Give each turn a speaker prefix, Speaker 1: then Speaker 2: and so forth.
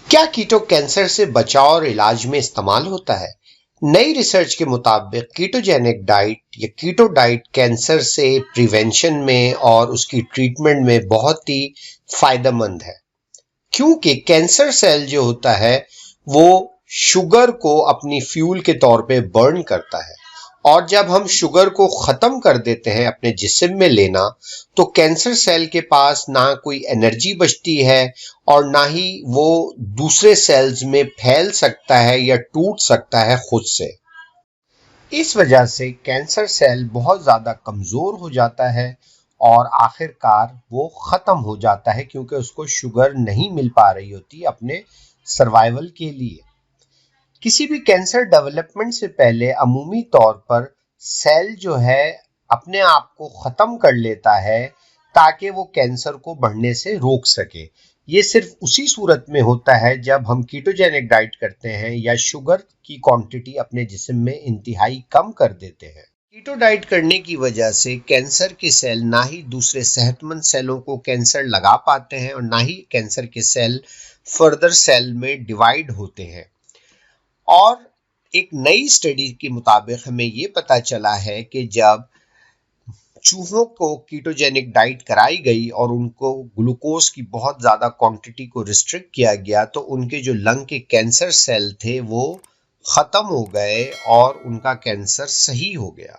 Speaker 1: کیا کیٹو کینسر سے بچاؤ اور علاج میں استعمال ہوتا ہے؟ نئی ریسرچ کے مطابق کیٹوجینک ڈائٹ یا کیٹو ڈائٹ کینسر سے پریونشن میں اور اس کی ٹریٹمنٹ میں بہت ہی فائدہ مند ہے، کیونکہ کینسر سیل جو ہوتا ہے وہ شوگر کو اپنی فیول کے طور پہ برن کرتا ہے، اور جب ہم شوگر کو ختم کر دیتے ہیں اپنے جسم میں لینا، تو کینسر سیل کے پاس نہ کوئی انرجی بچتی ہے اور نہ ہی وہ دوسرے سیلز میں پھیل سکتا ہے یا ٹوٹ سکتا ہے خود سے۔ اس وجہ سے کینسر سیل بہت زیادہ کمزور ہو جاتا ہے اور آخر کار وہ ختم ہو جاتا ہے، کیونکہ اس کو شوگر نہیں مل پا رہی ہوتی اپنے سروائیول کے لیے۔ کسی بھی کینسر ڈیولپمنٹ سے پہلے عمومی طور پر سیل جو ہے اپنے آپ کو ختم کر لیتا ہے تاکہ وہ کینسر کو بڑھنے سے روک سکے۔ یہ صرف اسی صورت میں ہوتا ہے جب ہم کیٹوجینک ڈائٹ کرتے ہیں یا شوگر کی کوانٹٹی اپنے جسم میں انتہائی کم کر دیتے ہیں۔ کیٹو ڈائٹ کرنے کی وجہ سے کینسر کے سیل نہ ہی دوسرے صحت مند سیلوں کو کینسر لگا پاتے ہیں اور نہ ہی کینسر کے سیل فردر سیل میں ڈیوائیڈ ہوتے ہیں۔ اور ایک نئی اسٹڈی کے مطابق ہمیں یہ پتا چلا ہے کہ جب چوہوں کو کیٹوجینک ڈائٹ کرائی گئی اور ان کو گلوکوز کی بہت زیادہ کوانٹٹی کو ریسٹرکٹ کیا گیا، تو ان کے جو لنگ کے کینسر سیل تھے وہ ختم ہو گئے اور ان کا کینسر صحیح ہو گیا۔